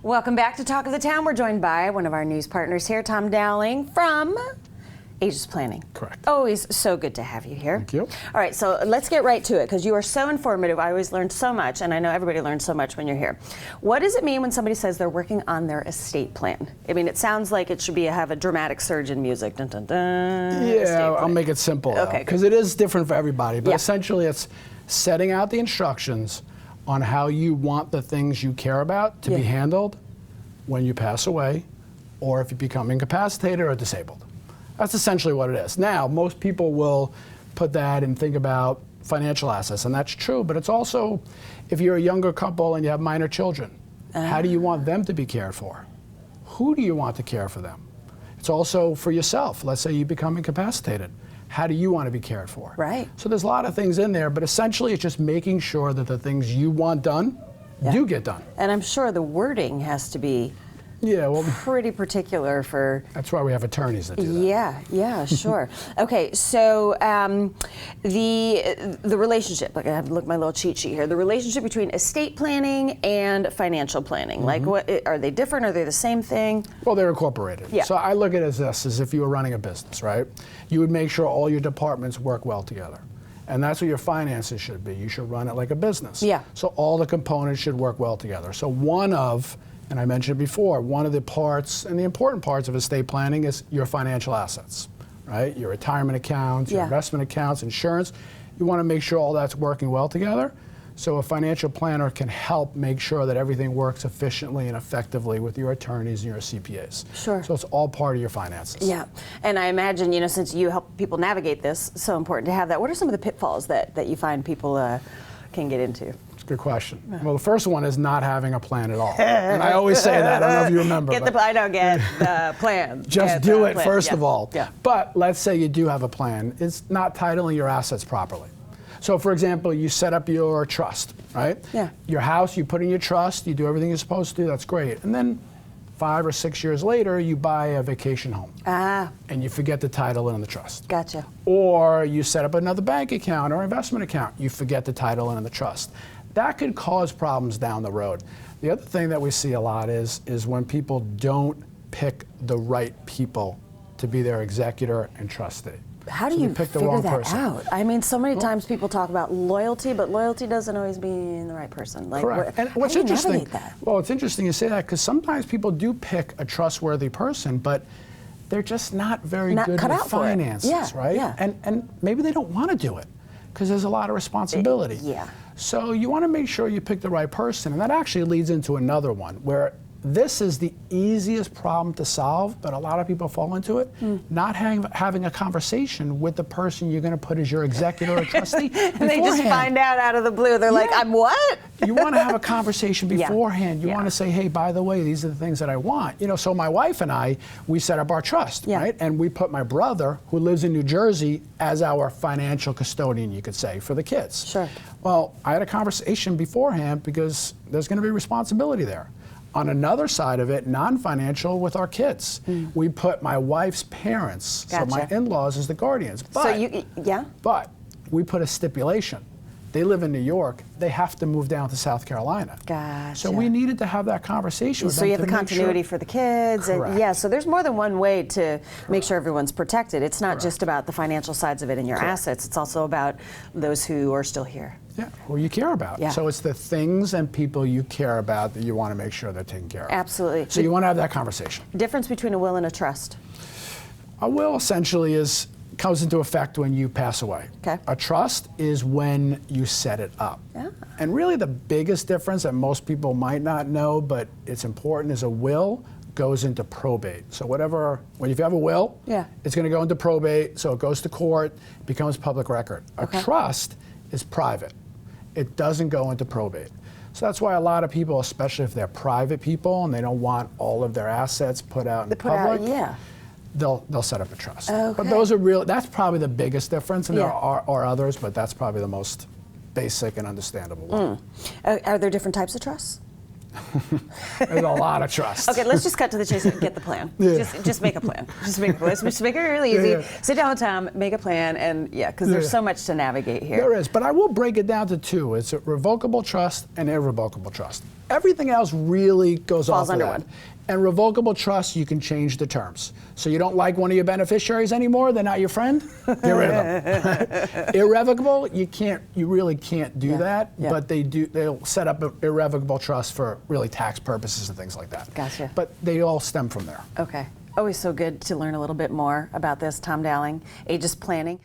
Welcome back to Talk of the Town. We're joined by one of our news partners here, Tom Dowling from Aegis Planning. Correct. Always so good to have you here. Thank you. All right, so let's get right to it because you are so informative. I always learn so much, and I know everybody learns so much when you're here. What does it mean when somebody says they're working on their estate plan? I mean, it sounds like it should have a dramatic surge in music. Dun, dun, dun, Yeah, I'll make it simple, okay, because it is different for everybody. But essentially, it's setting out the instructions on how you want the things you care about to be handled when you pass away, or if you become incapacitated or disabled. That's essentially what it is. Now, most people will put that and think about financial assets, and that's true, but it's also, if you're a younger couple and you have minor children, how do you want them to be cared for? Who do you want to care for them? It's also for yourself. Let's say you become incapacitated. How do you want to be cared for? Right. So there's a lot of things in there, but essentially it's just making sure that the things you want done do get done. And I'm sure the wording has to be pretty particular for... That's why we have attorneys that do that. Yeah, sure. Okay, so the relationship, like I have to look at my little cheat sheet here, the relationship between estate planning and financial planning, like what are they different? Are they the same thing? Well, they're incorporated. Yeah. So I look at it as this, as if you were running a business, right? You would make sure all your departments work well together. And that's what your finances should be. You should run it like a business. Yeah. So all the components should work well together. So and I mentioned before, one of the parts, and the important parts of estate planning is your financial assets, right? Your retirement accounts, your investment accounts, insurance. You want to make sure all that's working well together. So a financial planner can help make sure that everything works efficiently and effectively with your attorneys and your CPAs. Sure. So it's all part of your finances. Yeah, and I imagine, since you help people navigate this, it's so important to have that. What are some of the pitfalls that you find people can get into? Good question. Well, the first one is not having a plan at all. And I always say that. I don't know if you remember. Get the plan. Just do it first of all. Yeah. But let's say you do have a plan. It's not titling your assets properly. So, for example, you set up your trust, right? Yeah. Your house, you put in your trust, you do everything you're supposed to do. That's great. And then 5 or 6 years later, you buy a vacation home. And you forget the title and the trust. Gotcha. Or you set up another bank account or investment account. You forget the title and the trust. That could cause problems down the road. The other thing that we see a lot is when people don't pick the right people to be their executor and trustee. How do you pick the figure wrong that person. out? I mean, so many times people talk about loyalty, but loyalty doesn't always mean the right person. Like, correct. And what's how do you interesting? navigate that? Well, it's interesting you say that because sometimes people do pick a trustworthy person, but they're just not very good with finances, right? Yeah. And maybe they don't want to do it because there's a lot of responsibility. Yeah. So you want to make sure you pick the right person, and that actually leads into another one where this is the easiest problem to solve, but a lot of people fall into it, not having a conversation with the person you're going to put as your executor or trustee beforehand. And they just find out of the blue. They're like, I'm what? You want to have a conversation beforehand. You want to say, hey, by the way, these are the things that I want. So my wife and I, we set up our trust, right? And we put my brother, who lives in New Jersey, as our financial custodian, you could say, for the kids. Sure. Well, I had a conversation beforehand because there's going to be responsibility there. On another side of it, non-financial, with our kids. We put my wife's parents, so my in-laws, as the guardians. But, but we put a stipulation. They live in New York. They have to move down to South Carolina. Gotcha. So we needed to have that conversation with them. So you have the continuity for the kids. Correct. And so there's more than one way to make sure everyone's protected. It's not just about the financial sides of it and your assets. It's also about those who are still here. Yeah, who you care about. Yeah. So it's the things and people you care about that you want to make sure they're taken care of. Absolutely. So you want to have that conversation. Difference between a will and a trust. A will essentially comes into effect when you pass away. Okay. A trust is when you set it up. Yeah. And really the biggest difference that most people might not know, but it's important, is a will goes into probate. So if you have a will, it's going to go into probate, so it goes to court, becomes public record. A trust is private. It doesn't go into probate. So that's why a lot of people, especially if they're private people and they don't want all of their assets put out in public, they'll set up a trust. But that's probably the biggest difference, and there are others, but that's probably the most basic and understandable one. Are there different types of trusts? There's a lot of trust. Okay, let's just cut to the chase and get the plan. Yeah. Just make a plan. Just make a plan. Just make it really easy. Yeah. Sit down with Tom, make a plan, and because there's so much to navigate here. There is, but I will break it down to two. It's a revocable trust and irrevocable trust. Everything else really goes Falls off under of that. one. And revocable trust, you can change the terms. So you don't like one of your beneficiaries anymore, they're not your friend, get rid of them. Irrevocable, you really can't do that, but they'll set up an irrevocable trust for really tax purposes and things like that. Gotcha. But they all stem from there. Okay. Always so good to learn a little bit more about this. Tom Dowling, Aegis Planning.